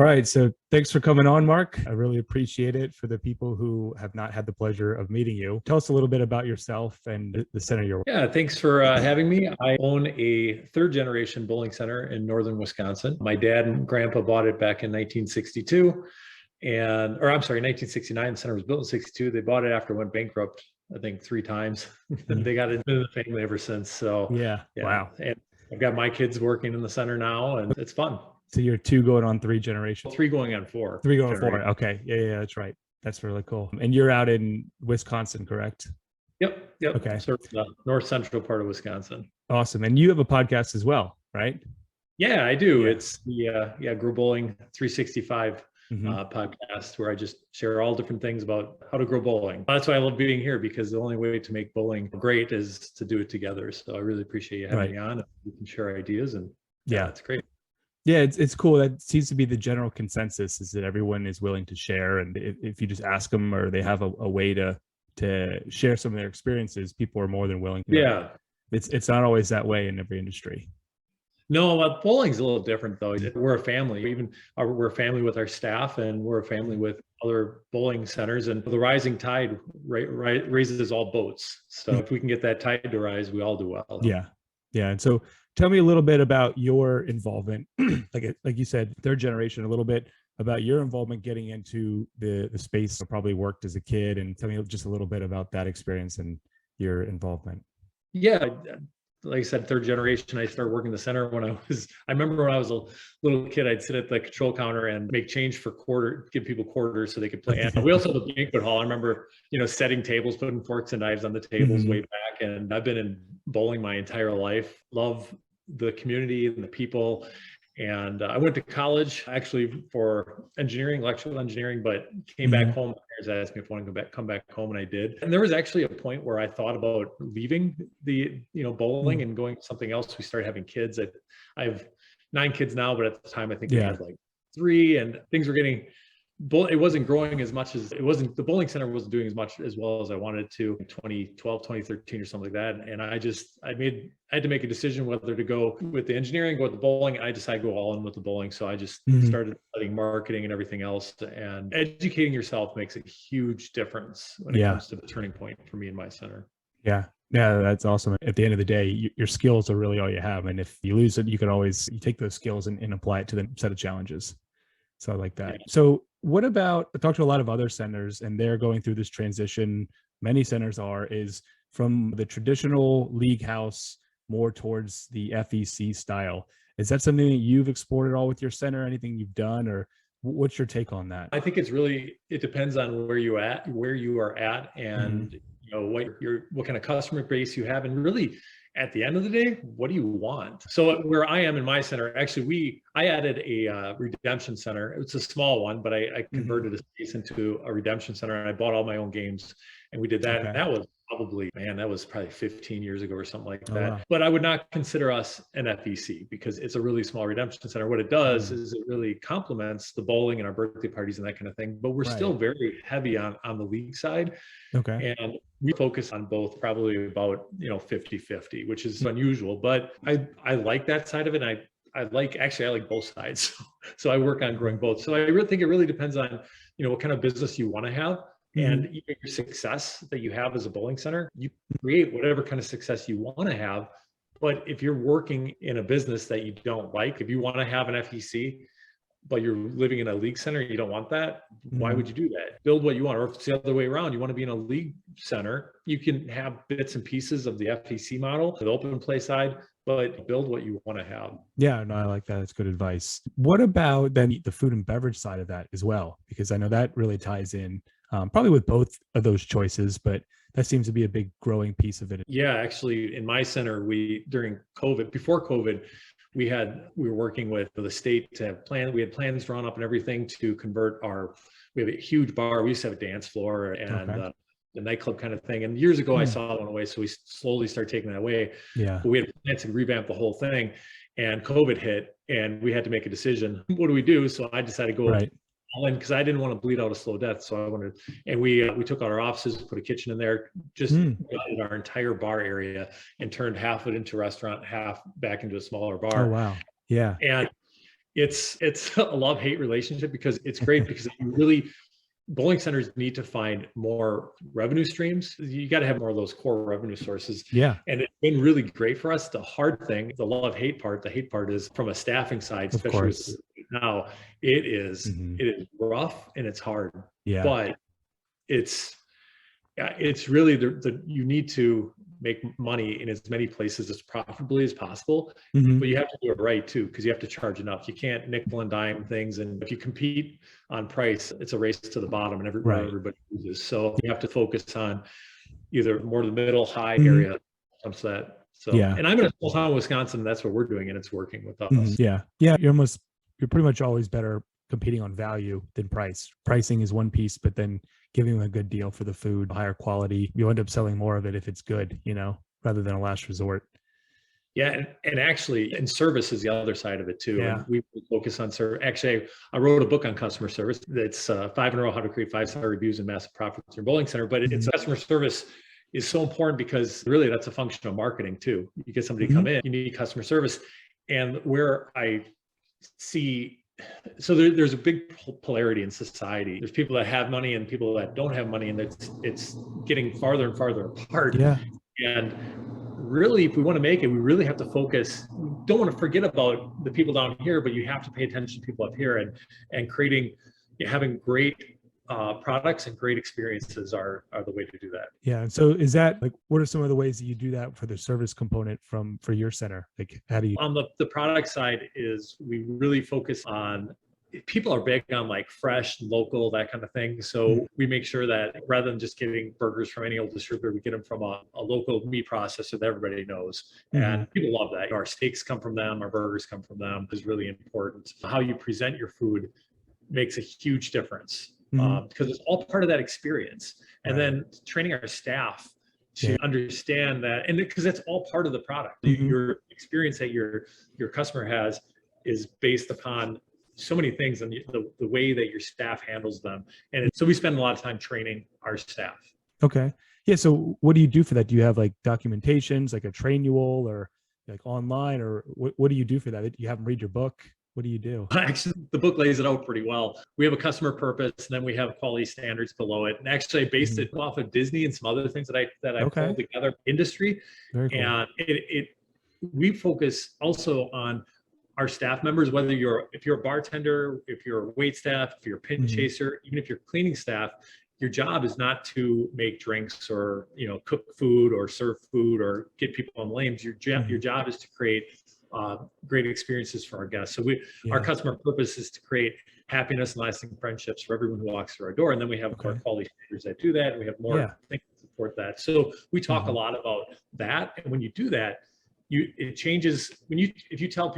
All right. So thanks for coming on, Mark. I really appreciate it. For the people who have not had the pleasure of meeting you, tell us a little bit about yourself and the center you're. Yeah, thanks for having me. I own a third generation bowling center in northern Wisconsin. My dad and grandpa bought it back in 1962. Or I'm sorry, 1969. The center was built in 62. They bought it after it went bankrupt, I think 3 times. And they got into the family ever since. So yeah. Wow. And I've got my kids working in the center now, and it's fun. So you're 2 going on 3 generations? 3 going on 4. 3 going on 4. Okay. Yeah, that's right. That's really cool. And you're out in Wisconsin, correct? Yep. Okay. Sort of the north central part of Wisconsin. Awesome. And you have a podcast as well, right? Yeah, I do. Yeah. It's the Grow Bowling 365 podcast, where I just share all different things about how to grow bowling. That's why I love being here, because the only way to make bowling great is to do it together. So I really appreciate you having me on. We can share ideas, and it's great. Yeah, it's cool. That seems to be the general consensus, is that everyone is willing to share. And if you just ask them, or they have a way to share some of their experiences, people are more than willing. It's not always that way in every industry. No, bowling's a little different though. We're a family. We're a family with our staff, and we're a family with other bowling centers. And the rising tide raises all boats. So if we can get that tide to rise, we all do well. Yeah. And so tell me a little bit about your involvement. like you said, third generation, a little bit about your involvement getting into the space. You probably worked as a kid, and tell me just a little bit about that experience and your involvement. Yeah. Like I said, third generation. I started working the center I remember when I was a little kid, I'd sit at the control counter and make change for give people quarters so they could play. And we also had a banquet hall. I remember, setting tables, putting forks and knives on the tables way back. And I've been in bowling my entire life. Love the community and the people. And I went to college actually for electrical engineering, but came back home. My parents asked me if I wanted to come back home, and I did. And there was actually a point where I thought about leaving the bowling and going to something else. We started having kids. I have 9 kids now, but at the time I think I had like 3, and things were getting. It wasn't growing as much as the bowling center wasn't doing as well as I wanted it to in 2012, 2013 or something like that. And I had to make a decision whether to go with the engineering, go with the bowling. And I decided to go all in with the bowling. So I just started studying marketing and everything else, and educating yourself makes a huge difference when it comes to the turning point for me in my center. Yeah, that's awesome. At the end of the day, your skills are really all you have. And if you lose it, you take those skills and apply it to the set of challenges. So I like that. Yeah. So what about, I talked to a lot of other centers, and they're going through this transition. Many centers is from the traditional league house more towards the FEC style. Is that something that you've explored at all with your center? Anything you've done, or what's your take on that? I think it depends on where you are at, and what kind of customer base you have, and really, at the end of the day, what do you want? So where I am in my center, actually, I added a redemption center. It's a small one, but I converted a space into a redemption center, and I bought all my own games, and we did that. Okay. And that was probably 15 years ago or something like that. Wow. But I would not consider us an FEC, because it's a really small redemption center. What it does is it really complements the bowling and our birthday parties and that kind of thing. But we're still very heavy on the league side. Okay. And we focus on both, probably about 50-50, which is unusual. But I like that side of it. And I like both sides. So I work on growing both. So I really think it really depends on what kind of business you want to have. And your success that you have as a bowling center, you create whatever kind of success you want to have. But if you're working in a business that you don't like, if you want to have an FEC, but you're living in a league center, you don't want that, why would you do that? Build what you want. Or if it's the other way around, you want to be in a league center, you can have bits and pieces of the FEC model, the open play side, but build what you want to have. Yeah, no, I like that. It's good advice. What about then the food and beverage side of that as well? Because I know that really ties in probably with both of those choices, but that seems to be a big growing piece of it. Yeah, actually in my center, before COVID, we were working with the state to have we had plans drawn up and everything to convert we have a huge bar. We used to have a dance floor and the nightclub kind of thing. And years ago, I saw it went away. So we slowly started taking that away. Yeah. But we had plans to revamp the whole thing, and COVID hit, and we had to make a decision. What do we do? So I decided to go all in, because I didn't want to bleed out a slow death. So we took out our offices, put a kitchen in there, just gutted our entire bar area and turned half of it into a restaurant, half back into a smaller bar. Oh, wow. Yeah. And It's a love-hate relationship, because it's great because you really, bowling centers need to find more revenue streams. You got to have more of those core revenue sources. Yeah, And it's been really great for us. The hard thing, the love-hate part, the hate part is from a staffing side, of especially with course. now, it is Mhm. it is rough and it's hard, Yeah. but it's yeah, it's really you need to make money in as many places as profitably as possible, Mhm. but you have to do it right too, because you have to charge enough. You can't nickel and dime things, and if you compete on price, it's a race to the bottom, and Right. everybody loses. So you have to focus on either more the middle high Mhm. area comes that. So, Yeah. and I'm in a small town in Wisconsin, and that's what we're doing, and it's working with us. Mhm. Yeah. Yeah. You're pretty much always better competing on value than price. Pricing is one piece, but then giving them a good deal for the food, higher quality, you end up selling more of it if it's good, rather than a last resort. Yeah, and actually, and service is the other side of it too. Yeah. And we focus on service. Actually, I wrote a book on customer service. It's 5 in a row: how to create 5-star reviews and massive profits in your bowling center. But it's customer service is so important, because really that's a function of marketing too. You get somebody to come in, you need customer service, and where I see. So there's a big polarity in society. There's people that have money and people that don't have money, and it's getting farther and farther apart. Yeah. And really, if we want to make it, we really have to focus. We don't want to forget about the people down here, but you have to pay attention to people up here, and having great products and great experiences are the way to do that. Yeah. And so is that like, what are some of the ways that you do that for the service component for your center? Like, how do you? On the product side is we really focus on, people are big on like fresh, local, that kind of thing. So we make sure that rather than just getting burgers from any old distributor, we get them from a local meat processor that everybody knows. And people love that. Our steaks come from them, our burgers come from them, is really important. How you present your food makes a huge difference, because it's all part of that experience. And then training our staff to understand that, and because it's all part of the product. Your experience that your customer has is based upon so many things, and the way that your staff handles them. And so we spend a lot of time training our staff. Okay. Yeah. So what do you do for that? Do you have like documentations, like a trainual, or like online, or what do you do for that? Do you have them read your book? What do you do? Actually, the book lays it out pretty well. We have a customer purpose, and then we have quality standards below it. And actually, I based it off of Disney and some other things that I pulled together industry. Very cool. And we focus also on our staff members, if you're a bartender, if you're a wait staff, if you're a pin chaser, even if you're cleaning staff, your job is not to make drinks or cook food or serve food or get people on lanes. Your job is to create great experiences for our guests. So our customer purpose is to create happiness and lasting friendships for everyone who walks through our door. And then we have more quality standards that do that, and we have more things to support that. So we talk a lot about that. And when you do that, it changes. If you tell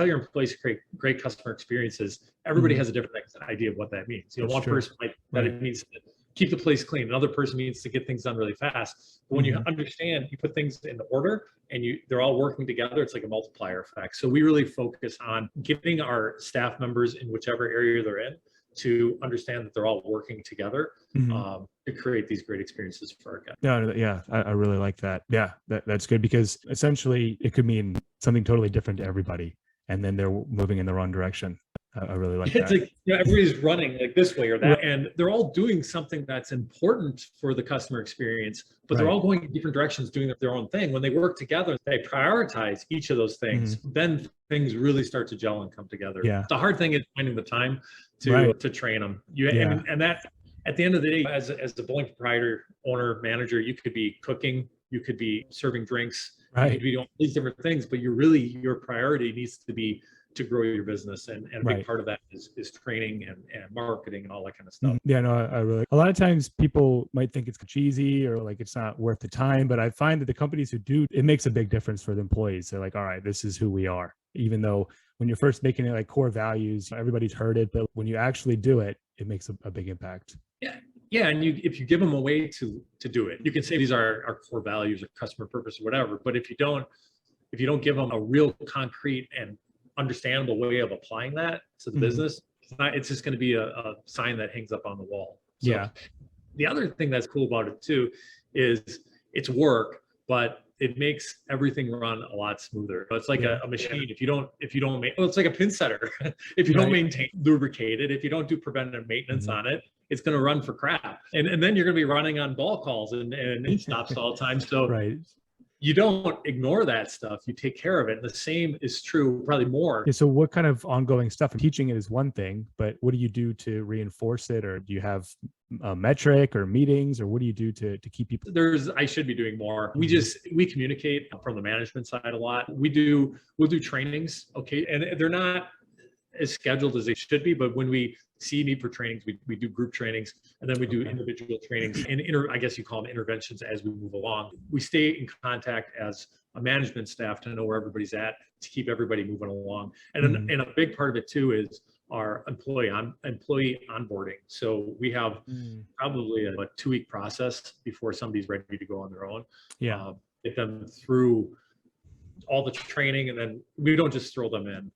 your employees to create great customer experiences, everybody has a different idea of what that means. One person might that it means to keep the place clean. Another person means to get things done really fast. But when you understand, you put things in order, and they're all working together, it's like a multiplier effect. So we really focus on getting our staff members in whichever area they're in to understand that they're all working together to create these great experiences for our guests. Yeah, I really like that. Yeah, that's good, because essentially it could mean something totally different to everybody, and then they're moving in the wrong direction. I really like that. It's like everybody's running like this way or that, and they're all doing something that's important for the customer experience, but they're all going in different directions, doing their own thing. When they work together, they prioritize each of those things. Then things really start to gel and come together. Yeah. The hard thing is finding the time to train them. And that, at the end of the day, as a bowling proprietor, owner, manager, you could be cooking, you could be serving drinks, you could be doing all these different things, but your priority needs to be to grow your business, and a big part of that is training and marketing and all that kind of stuff. Yeah, no, I really, a lot of times people might think it's cheesy or like it's not worth the time, but I find that the companies who do, it makes a big difference for the employees. They're like, all right, this is who we are. Even though when you're first making it like core values, everybody's heard it, but when you actually do it, it makes a big impact. Yeah, and if you give them a way to do it, you can say these are our core values or customer purpose or whatever. But if you don't give them a real concrete and understandable way of applying that to the business, it's just going to be a sign that hangs up on the wall. So the other thing that's cool about it too is it's work, but it makes everything run a lot smoother. It's like a machine. If you don't it's like a pin setter. If you don't maintain, lubricate it, if you don't do preventative maintenance on it, it's going to run for crap. And then you're going to be running on ball calls and stops all the time. So you don't ignore that stuff. You take care of it. The same is true, probably more. Yeah, so what kind of ongoing stuff? Teaching it is one thing, but what do you do to reinforce it? Or do you have a metric or meetings, or what do you do to keep people? I should be doing more. We communicate from the management side a lot. We'll do trainings. Okay. And they're not as scheduled as they should be, but when we see need for trainings, we do group trainings, and then we do individual trainings and I guess you call them interventions as we move along. We stay in contact as a management staff to know where everybody's at, to keep everybody moving along. And a big part of it too is our employee onboarding. So we have probably a 2-week process before somebody's ready to go on their own. Get them through all the training, and then we don't just throw them in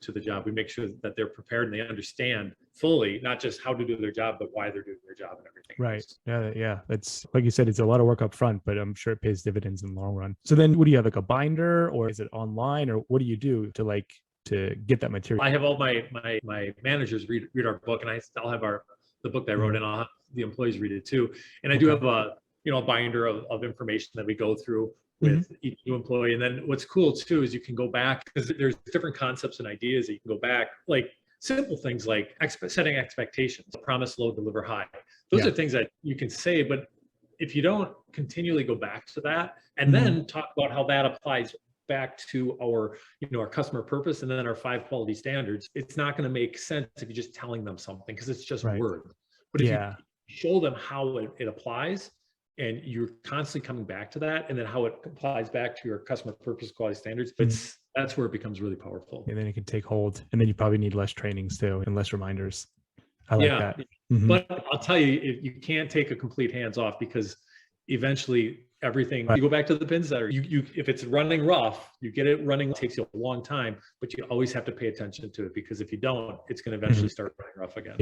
to the job. We make sure that they're prepared and they understand fully, not just how to do their job, but why they're doing their job and everything. Right. Yeah. That's, like you said, it's a lot of work up front, but I'm sure it pays dividends in the long run. So then what do you have, like a binder, or is it online, or what do you do to get that material? I have all my managers read our book, and I'll have the book that I wrote, and I'll have the employees read it too. And I do have a binder of information that we go through with each new employee. And then what's cool too is you can go back, because there's different concepts and ideas that you can go back, like simple things like setting expectations, promise low, deliver high. Those are things that you can say, but if you don't continually go back to that and then talk about how that applies back to our customer purpose and then our 5 quality standards, it's not going to make sense if you're just telling them something, because it's just words. But if you show them how it applies, and you're constantly coming back to that, and then how it applies back to your customer purpose quality standards, that's where it becomes really powerful. And then it can take hold, and then you probably need less trainings too and less reminders. I like that. But I'll tell you, you can't take a complete hands off, because eventually everything, you go back to the pin setter. If it's running rough, you get it running, it takes you a long time, but you always have to pay attention to it, because if you don't, it's going to eventually start running rough again.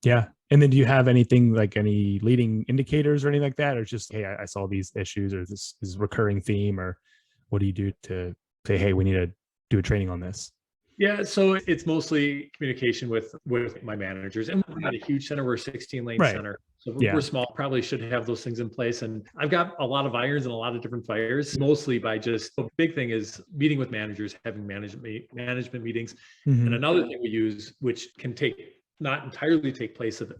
Yeah. And then do you have anything, like any leading indicators or anything like that? Or just, hey, I saw these issues, or this is a recurring theme, or what do you do to say, hey, we need to do a training on this? Yeah, so it's mostly communication with my managers. And we're not a huge center, we're a 16-lane center. So we're small, probably should have those things in place. And I've got a lot of irons and a lot of different fires, mostly by just, the big thing is meeting with managers, having management meetings. And another thing we use, which can not entirely take place of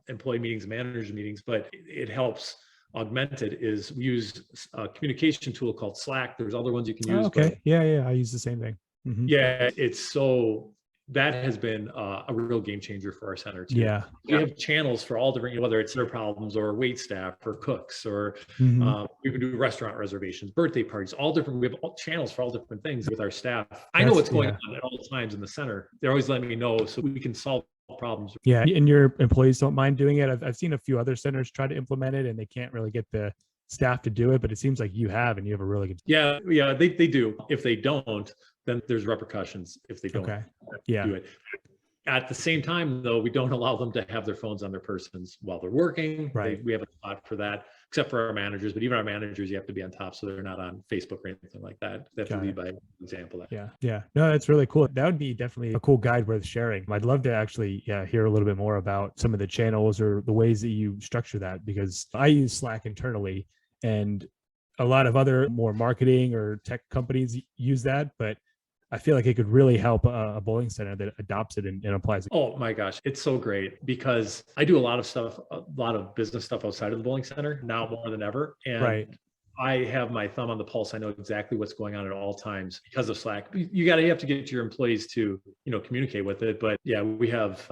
employee meetings, managers meetings, but it helps augment it, is we use a communication tool called Slack. There's other ones you can use. I use the same thing. That has been a real game changer for our center too. We have channels for all different, whether it's their problems or wait staff or cooks, or we can do restaurant reservations, birthday parties, all different. We have channels for all different things with our staff. I know what's going on at all times in the center. They're always letting me know so we can solve problems. Yeah, and your employees don't mind doing it. I've seen a few other centers try to implement it, and they can't really get the staff to do it, but it seems like you have a really good. They do. If they don't, then there's repercussions if they don't do it. At the same time, though, we don't allow them to have their phones on their persons while they're working. We have a spot for that, except for our managers. But even our managers, you have to be on top, so they're not on Facebook or anything like that. They have to lead by example. Yeah. No, that's really cool. That would be definitely a cool guide worth sharing. I'd love to actually hear a little bit more about some of the channels or the ways that you structure that, because I use Slack internally, and a lot of other more marketing or tech companies use that, but I feel like it could really help a bowling center that adopts it and applies it. Oh my gosh, it's so great, because I do a lot of business stuff outside of the bowling center now more than ever. And I have my thumb on the pulse. I know exactly what's going on at all times because of Slack. You have to get your employees to, communicate with it. But we have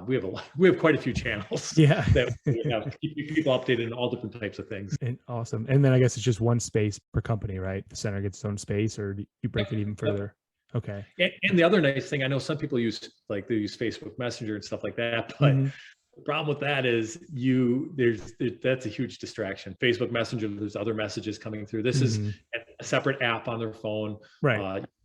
quite a few channels that we have to keep people updated on all different types of things. And awesome. And then I guess it's just one space per company, right? The center gets its own space, or do you break it even further? Okay. And the other nice thing, I know some people use Facebook Messenger and stuff like that, but the problem with that is that's a huge distraction. Facebook Messenger, there's other messages coming through. This is a separate app on their phone.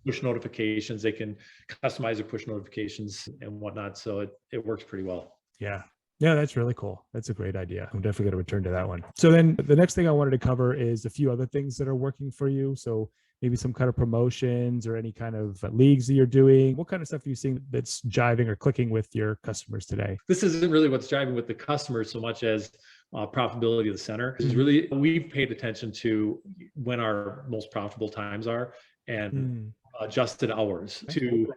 Push notifications. They can customize their push notifications and whatnot. So it works pretty well. Yeah. Yeah, that's really cool. That's a great idea. I'm definitely going to return to that one. So then the next thing I wanted to cover is a few other things that are working for you. So maybe some kind of promotions or any kind of leagues that you're doing. What kind of stuff are you seeing that's jiving or clicking with your customers today? This isn't really what's driving with the customers so much as profitability of the center. Because really, we've paid attention to when our most profitable times are and adjusted hours to,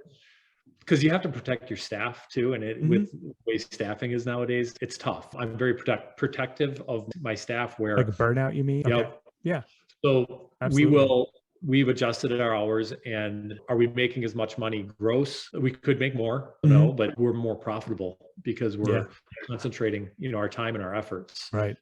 because you have to protect your staff too. And with the way staffing is nowadays, it's tough. I'm very protective of my staff where. Like burnout, you mean? Yep. Okay. Yeah. So Absolutely. we've adjusted our hours, and are we making as much money gross? We could make more, no, but we're more profitable because we're concentrating, our time and our efforts. Right.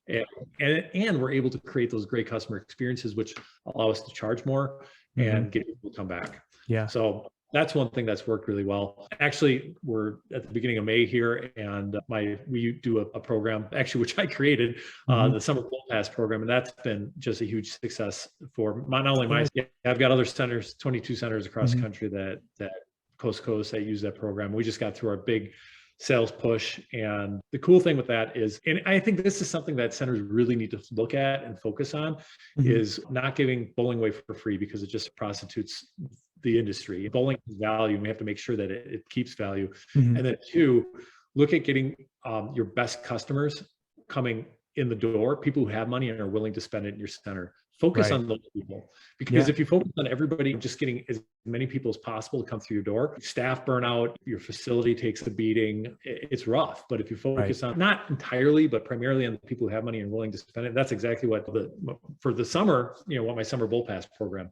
And we're able to create those great customer experiences, which allow us to charge more and get people to come back. Yeah. So that's one thing that's worked really well. Actually, we're at the beginning of May here, and we do a program, actually, which I created, the Summer Bowl Pass program, and that's been just a huge success for not only my. I've got other centers, 22 centers across the country that coast to coast that use that program. We just got through our big sales push, and the cool thing with that is, and I think this is something that centers really need to look at and focus on, is not giving bowling away for free, because it just prostitutes the industry. Bowling has value, and we have to make sure that it keeps value. And then 2, look at getting your best customers coming in the door, people who have money and are willing to spend it in your center. Focus on those people, because if you focus on everybody, just getting as many people as possible to come through your door, staff burnout, your facility takes a beating. It's rough. But if you focus on, not entirely, but primarily on the people who have money and willing to spend it, that's exactly what for the summer, what my Summer Bowl Pass program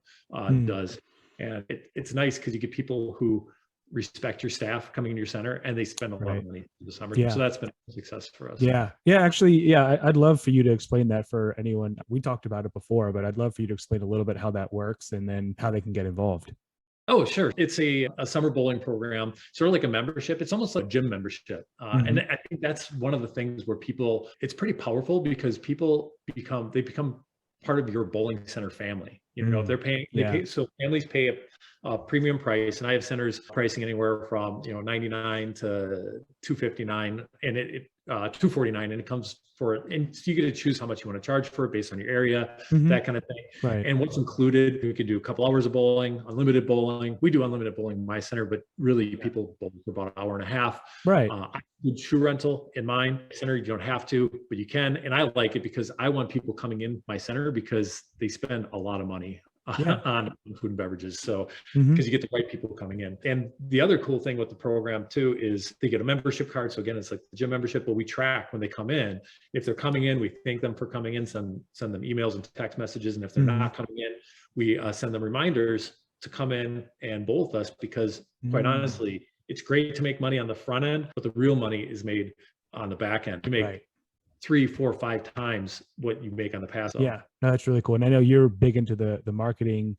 does. And it's nice because you get people who respect your staff coming in your center, and they spend a lot of money in the summer. So that's been a success for us. Yeah. Actually, I'd love for you to explain that for anyone. We talked about it before, but I'd love for you to explain a little bit how that works and then how they can get involved. Oh, sure. It's a summer bowling program, sort of like a membership. It's almost like a gym membership. And I think that's one of the things where it's pretty powerful, because people become part of your bowling center family. If they're paying, so families pay a premium price, and I have centers pricing anywhere from $99 to $259, and $249, and it comes and so you get to choose how much you want to charge for it based on your area, that kind of thing. Right. And what's included, we could do a couple hours of bowling, unlimited bowling. We do unlimited bowling in my center, but really people bowl for about an hour and a half. Right. I do shoe rental in my center. You don't have to, but you can. And I like it because I want people coming in my center because they spend a lot of money on food and beverages. So because you get the right people coming in. And the other cool thing with the program too is they get a membership card. So again, it's like the gym membership, but we track when they come in. If they're coming in, we thank them for coming in, send them emails and text messages. And if they're not coming in, we send them reminders to come in and bowl with us, because quite honestly, it's great to make money on the front end, but the real money is made on the back end. You make 3, 4, 5 times what you make on the pass. Yeah, no, that's really cool. And I know you're big into the marketing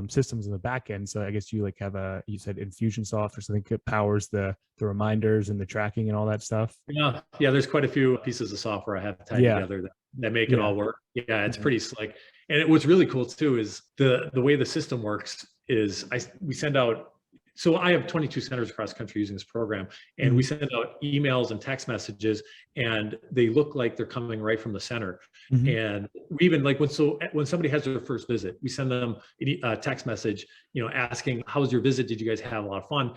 systems in the back end. So I guess you you said Infusionsoft or something that powers the reminders and the tracking and all that stuff. Yeah. There's quite a few pieces of software I have tied together that make it all work. Yeah, it's pretty slick. And what's really cool too is the way the system works is we send out. So I have 22 centers across the country using this program, and we send out emails and text messages, and they look like they're coming right from the center. And we even when somebody has their first visit, we send them a text message, asking, how was your visit? Did you guys have a lot of fun?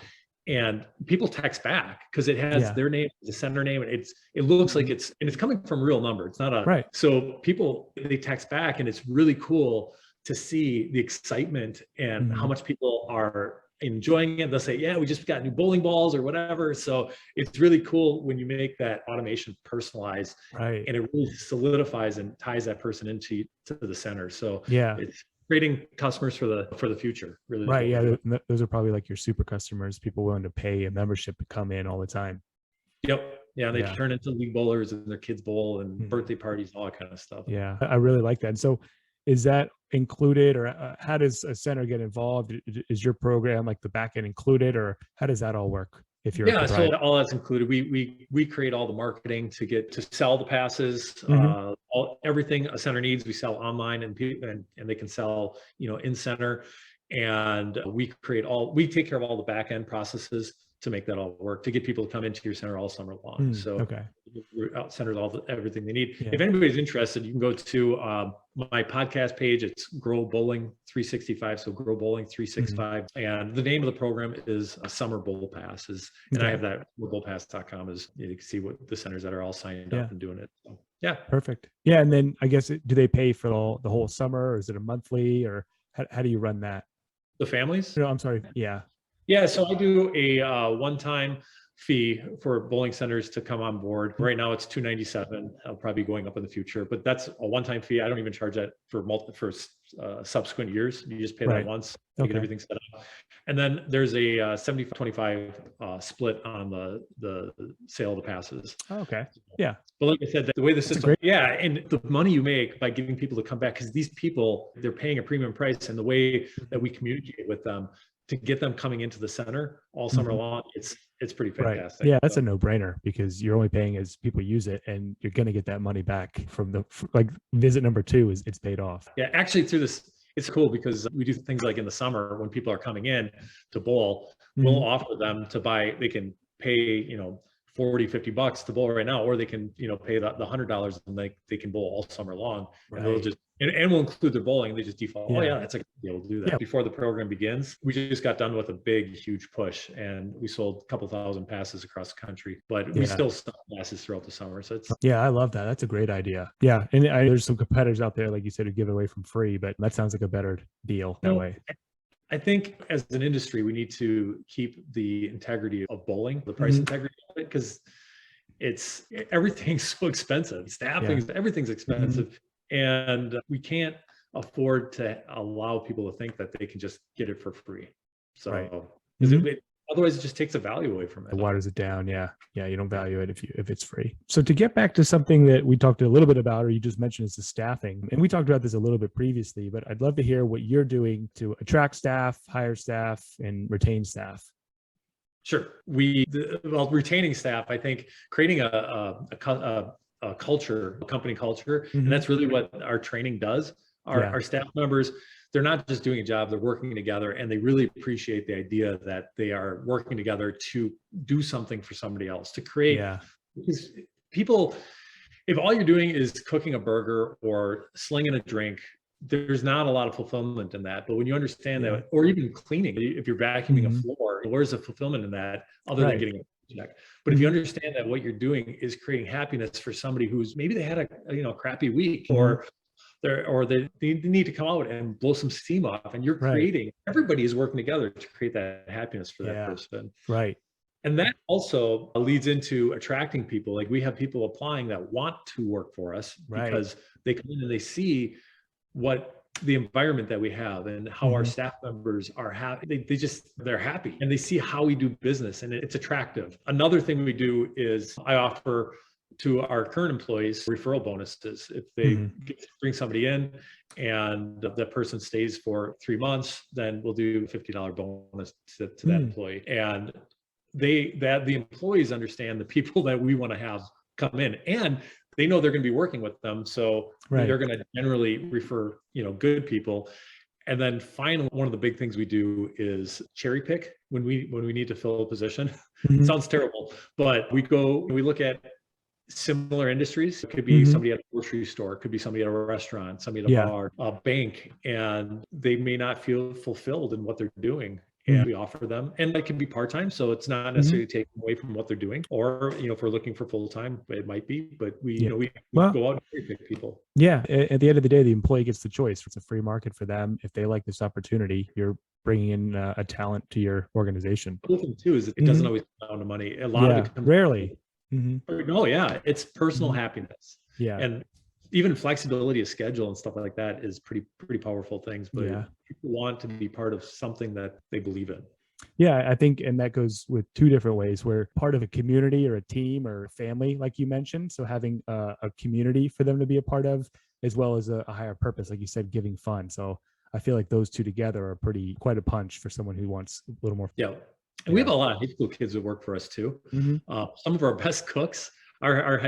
And people text back because it has their name, the center name, and it looks like it's coming from a real number. It's not so people, they text back, and it's really cool to see the excitement and how much people are enjoying it. They'll say, yeah, we just got new bowling balls or whatever. So it's really cool when you make that automation personalized, and it really solidifies and ties that person into the center. So it's creating customers for the future. Really. Right. Yeah. Those are probably like your super customers, people willing to pay a membership to come in all the time. Yep. Yeah. They turn into league bowlers, and their kids bowl, and birthday parties, all that kind of stuff. Yeah. I really like that. And so is that included, or how does a center get involved? Is your program, like the back end, included, or how does that all work? If you're so all that's included. We create all the marketing to sell the passes, everything a center needs. We sell online, and they can sell in center, and we take care of all the back end processes. to make that all work, to get people to come into your center all summer long. So Okay. Out centers everything they need. Yeah. If anybody's interested, you can go to my podcast page. It's Grow Bowling 365. So Grow Bowling 365. And the name of the program is a Summer Bowl Passes. And I have that bowlpass.com is you can see what the centers that are all signed up and doing it. So, yeah. Perfect. Yeah. And then I guess, do they pay for the whole summer, or is it a monthly, or how do you run that? The families? No, I'm sorry. Yeah. Yeah. So I do a one-time fee for bowling centers to come on board. Right now it's $297. I'll probably be going up in the future, but that's a one-time fee. I don't even charge that for subsequent years. You just pay that once to get everything set up. And then there's a 75-25 split on the sale of the passes. Oh, okay. Yeah. But like I said, the way the system, and the money you make by getting people to come back, because these people, they're paying a premium price, and the way that we communicate with them to get them coming into the center all summer long, it's pretty fantastic. Right. Yeah, that's a no-brainer, because you're only paying as people use it, and you're going to get that money back from visit number 2 is it's paid off. Yeah, actually through this, it's cool because we do things like in the summer when people are coming in to bowl, we'll offer them to buy, they can pay, $40-$50 to bowl right now, or they can, pay the $100 and they can bowl all summer long. And they'll just, and we'll include their bowling. They just default, that's a good deal to do that. Before the program begins, we just got done with a big, huge push, and we sold a couple thousand passes across the country, but we still sell passes throughout the summer. So it's, I love that. That's a great idea. Yeah. And there's some competitors out there, like you said, who give it away from free, but that sounds like a better deal that way. I think as an industry, we need to keep the integrity of bowling, the price integrity of it, because everything's so expensive. Staffing, everything's expensive. And we can't afford to allow people to think that they can just get it for free. So otherwise it just takes the value away from it. It waters it down. Yeah. You don't value it if it's free. So to get back to something that we talked a little bit about, or you just mentioned, is the staffing. And we talked about this a little bit previously, but I'd love to hear what you're doing to attract staff, hire staff, and retain staff. Sure. Retaining staff, I think creating a culture, a company culture, and that's really what our training does. Our staff members, they're not just doing a job, they're working together, and they really appreciate the idea that they are working together to do something for somebody else, to create, because people, if all you're doing is cooking a burger or slinging a drink, there's not a lot of fulfillment in that. But when you understand that, or even cleaning, if you're vacuuming a floor, where's the fulfillment in that other than getting a check? But if you understand that what you're doing is creating happiness for somebody who's maybe they had a crappy week, or they need to come out and blow some steam off, and you're creating, everybody is working together to create that happiness for that person. Right. And that also leads into attracting people. Like, we have people applying that want to work for us because they come in and they see what the environment that we have and how our staff members are happy. They're happy, and they see how we do business, and it's attractive. Another thing we do is I offer to our current employees referral bonuses. If they bring somebody in and the person stays for 3 months, then we'll do a $50 bonus to that employee. And the employees understand the people that we want to have come in, and they know they're going to be working with them. So they're going to generally refer, good people. And then finally, one of the big things we do is cherry pick when we need to fill a position. It sounds terrible, but we look at similar industries. It could be somebody at a grocery store, it could be somebody at a restaurant, somebody at a bar, a bank, and they may not feel fulfilled in what they're doing. And we offer them, and it can be part-time, so it's not necessarily taken away from what they're doing. Or, if we're looking for full-time, it might be, but we go out and pick people. Yeah. At the end of the day, the employee gets the choice. It's a free market for them. If they like this opportunity, you're bringing in a talent to your organization. The cool thing too is it doesn't always come down to money. A lot of it comes rarely. No, it's personal happiness. Yeah. And even flexibility of schedule and stuff like that is pretty powerful things, but people want to be part of something that they believe in. Yeah, I think, and that goes with two different ways. We're part of a community or a team or a family, like you mentioned. So having a community for them to be a part of, as well as a higher purpose, like you said, giving fun. So I feel like those two together are quite a punch for someone who wants a little more. Yeah. And we have a lot of high school kids that work for us too. Some of our best cooks, our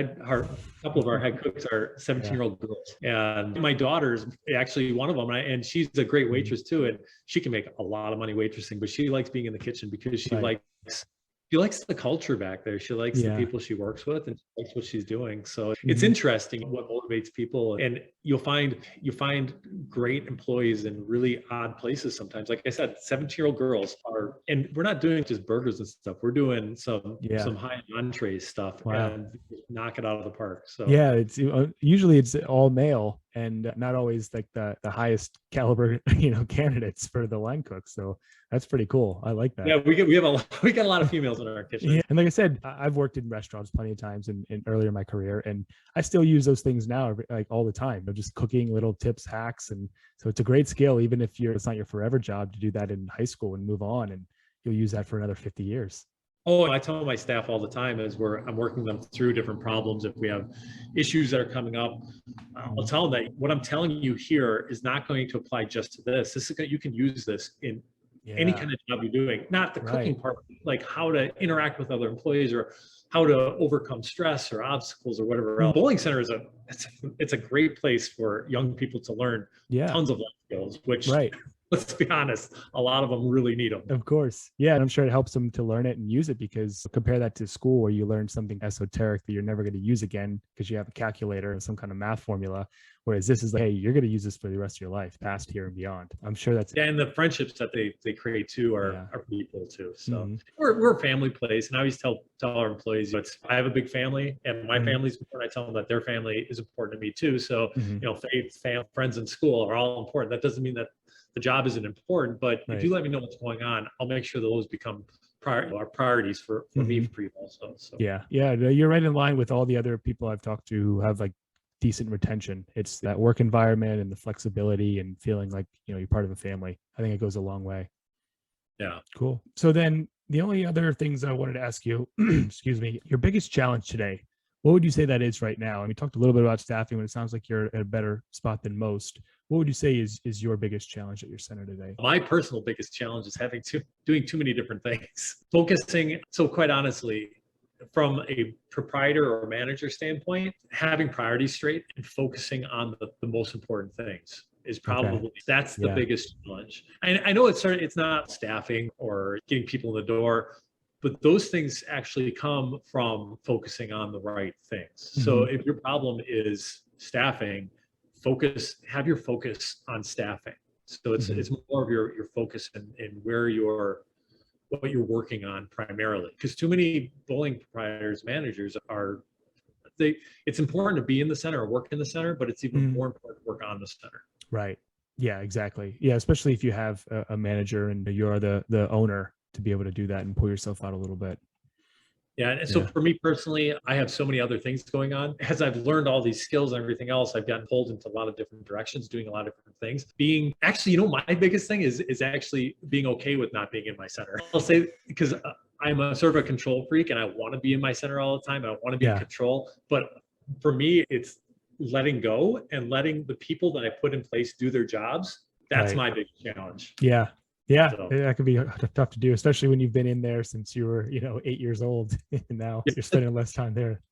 couple of our head cooks are 17-year-old girls, and my daughter's actually one of them, and she's a great waitress too, and she can make a lot of money waitressing, but she likes being in the kitchen because she likes She likes the culture back there. She likes the Yeah. people she works with, and she likes what she's doing. So it's Mhm. interesting what motivates people. And you find great employees in really odd places sometimes. Like I said, 17-year-old girls are, and we're not doing just burgers and stuff. We're doing Yeah. some high entree stuff Wow. and knock it out of the park. So Yeah, it's usually it's all male and not always like the highest caliber, candidates for the line cooks. So that's pretty cool. I like that. yeah, we got a lot of females in our Yeah, kitchen. and like I said, I've worked in restaurants plenty of times in earlier in my career, and I still use those things now, like all the time. They're just cooking little tips, hacks, and so it's a great skill, even if it's not your forever job to do that in high school and move on, and you'll use that for another 50 years. Oh, I tell my staff all the time as I'm working them through different problems. If we have issues that are coming up, I'll Mhm. tell them that what I'm telling you here is not going to apply just to this. You can use this in any Yeah, kind of job you're doing, not the right. cooking part, like how to interact with other employees or how to overcome stress or obstacles or whatever else. Bowling center it's a great place for young people to learn Yeah, tons of life skills, which right. let's be honest, a lot of them really need them. Of course. Yeah. And I'm sure it helps them to learn it and use it, because compare that to school where you learn something esoteric that you're never going to use again because you have a calculator or some kind of math formula. Whereas this is like, hey, you're going to use this for the rest of your life, past, here, and beyond. I'm sure that's, Yeah, and the friendships that they create too yeah. are people too. So Mhm. we're a family place, and I always tell our employees, I have a big family, and my Mhm. family's important. I tell them that their family is important to me too. So Mhm. faith, friends, and school are all important. That doesn't mean that the job isn't important, but if you Right. let me know what's going on, I'll make sure that those become priorities for me, Mhm. for you also. So Yeah. Yeah. No, you're right in line with all the other people I've talked to who have like decent retention. It's that work environment and the flexibility and feeling like, you're part of a family. I think it goes a long way. yeah. Cool. So then the only other things I wanted to ask you, excuse me, your biggest challenge today, what would you say that is right now? And we talked a little bit about staffing, but it sounds like you're at a better spot than most. What would you say is your biggest challenge at your center today? My personal biggest challenge is doing too many different things. Focusing. So quite honestly, from a proprietor or manager standpoint, having priorities straight and focusing on the most important things is Okay. probably that's the Yeah. biggest challenge. I know it's not staffing or getting people in the door, but those things actually come from focusing on the right things. So Hmm. if your problem is staffing, have your focus on staffing. So Hmm. it's more of your focus in where what you're working on primarily. Because too many bowling proprietors, managers it's important to be in the center or work in the center, but it's even Hmm. more important to work on the center. Right. Yeah, exactly. Yeah, especially if you have a manager and you're the owner to be able to do that and pull yourself out a little bit. Yeah. And so Yeah. for me personally, I have so many other things going on. As I've learned all these skills and everything else, I've gotten pulled into a lot of different directions, doing a lot of different things. Being actually, my biggest thing is actually being okay with not being in my center. I'll say, because I'm a sort of a control freak and I want to be in my center all the time. I want to be in Yeah. control. But for me, it's letting go and letting the people that I put in place do their jobs. That's Right. my big challenge. Yeah. Yeah. So That could be tough to do, especially when you've been in there since you were, 8 years old and now you're spending less time there.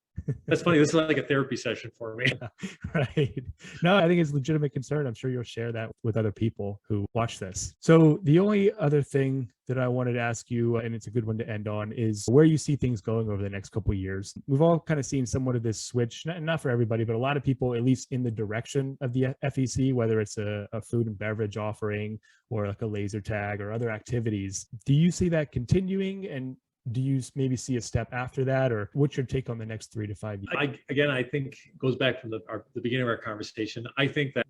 that's funny. This is like a therapy session for me. Yeah, right. No, I think it's a legitimate concern. I'm sure you'll share that with other people who watch this. So the only other thing that I wanted to ask you, and it's a good one to end on, is where you see things going over the next couple of years. We've all kind of seen somewhat of this switch, not for everybody, but a lot of people, at least in the direction of the FEC, whether it's a food and beverage offering or like a laser tag or other activities. Do you see that continuing? And do you maybe see a step after that, or what's your take on the next 3 to 5 years? I think goes back from the beginning of our conversation. I think that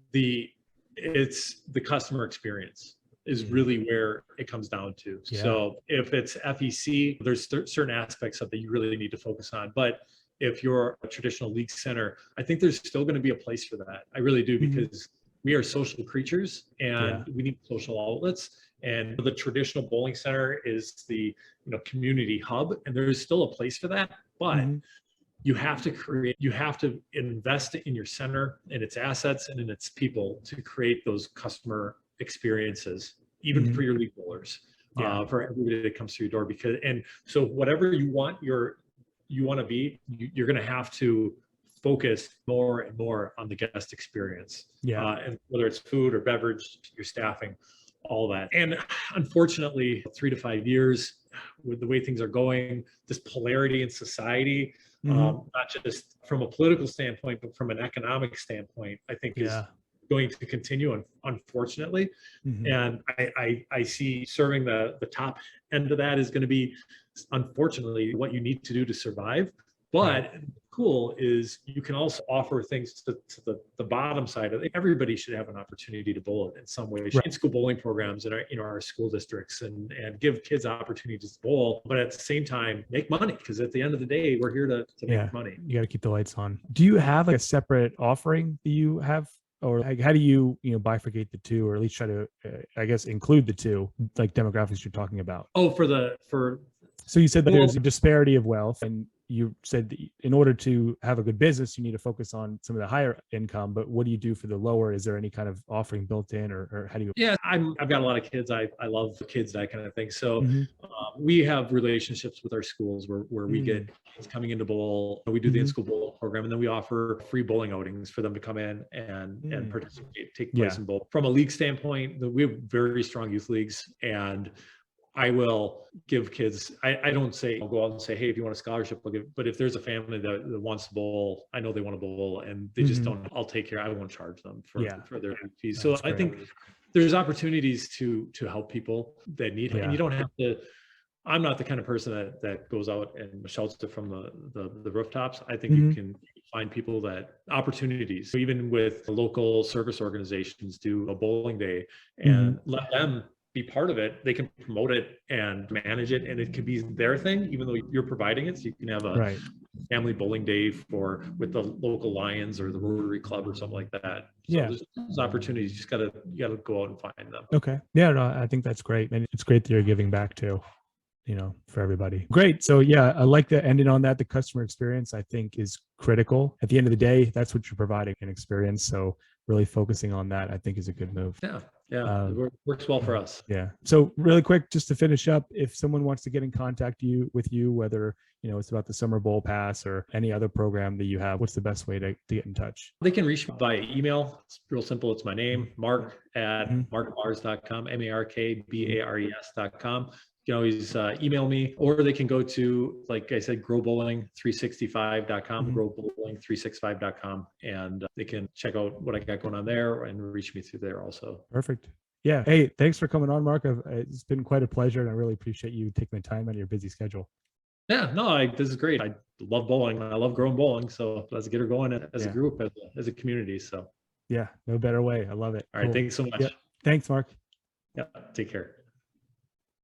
it's the customer experience is Mhm. really where it comes down to. Yeah. So if it's FEC, there's certain aspects of that you really need to focus on. But if you're a traditional league center, I think there's still going to be a place for that. I really do, Mhm. because we are social creatures Yeah. and we need social outlets. And the traditional bowling center is the community hub, and there is still a place for that. But Mhm. you have to invest in your center, in its assets, and in its people to create those customer experiences, even Mhm. for your league bowlers, Yeah. for everybody that comes through your door. And so whatever you want to be, you're going to have to focus more and more on the guest experience, Yeah. and whether it's food or beverage, your staffing. all that. And unfortunately, 3 to 5 years with the way things are going, this polarity in society, not just from a political standpoint, but from an economic standpoint, I think is going to continue, unfortunately. And I see serving the top end of that is going to be, unfortunately, what you need to do to survive. But cool is you can also offer things to the bottom side of it. Everybody should have an opportunity to bowl in some way. In school bowling programs in our school districts, and give kids opportunities to bowl, but at the same time make money, because at the end of the day, we're here to make money. You got to keep the lights on. Do you have like a separate offering that you have, or like, how do you bifurcate the two, or at least try to I guess include the two like demographics you're talking about? Oh, so you said that there's a disparity of wealth, and you said that in order to have a good business, you need to focus on some of the higher income, but what do you do for the lower? Is there any kind of offering built in, or how do you? Yeah, I've got a lot of kids. I love kids, that kind of thing. So we have relationships with our schools where we get kids coming into bowl. We do the in-school bowl program, and then we offer free bowling outings for them to come in and participate, take place in bowl. From a league standpoint, we have very strong youth leagues, and I will give kids, I don't say, I'll go out and say, hey, if you want a scholarship, I'll give, but if there's a family that wants to bowl, I know they want to bowl and they just don't, I'll take care, I won't charge them for their fees. So I think there's opportunities to help people that need it. And you don't have to, I'm not the kind of person that goes out and shouts it from the rooftops. I think you can find people that opportunities, even with local service organizations, do a bowling day and let them be part of it. They can promote it and manage it, and it can be their thing, even though you're providing it. So you can have a family bowling day with the local Lions or the Rotary Club or something like that. So there's opportunities. You gotta go out and find them. Okay. Yeah, no, I think that's great. And it's great that you're giving back too, for everybody. Great. So yeah, I like that ending on that. The customer experience, I think, is critical. At the end of the day, that's what you're providing, an experience. So really focusing on that, I think, is a good move. Yeah, it works well for us. Yeah. So really quick, just to finish up, if someone wants to get in contact with you, whether it's about the Summer Bowl Pass or any other program that you have, what's the best way to get in touch? They can reach me via email. It's real simple. It's my name, mark@markbars.com, MARKBARES.com. You can always email me, or they can go to, like I said, growbowling365.com, growbowling365.com, and they can check out what I got going on there and reach me through there also. Perfect. Yeah. Hey, thanks for coming on, Mark. It's been quite a pleasure, and I really appreciate you taking the time out of your busy schedule. Yeah, no, this is great. I love bowling. I love growing bowling. So let's get her going as a group, as a community. So yeah, no better way. I love it. All right. Thanks so much. Yeah. Thanks, Mark. Yeah. Take care.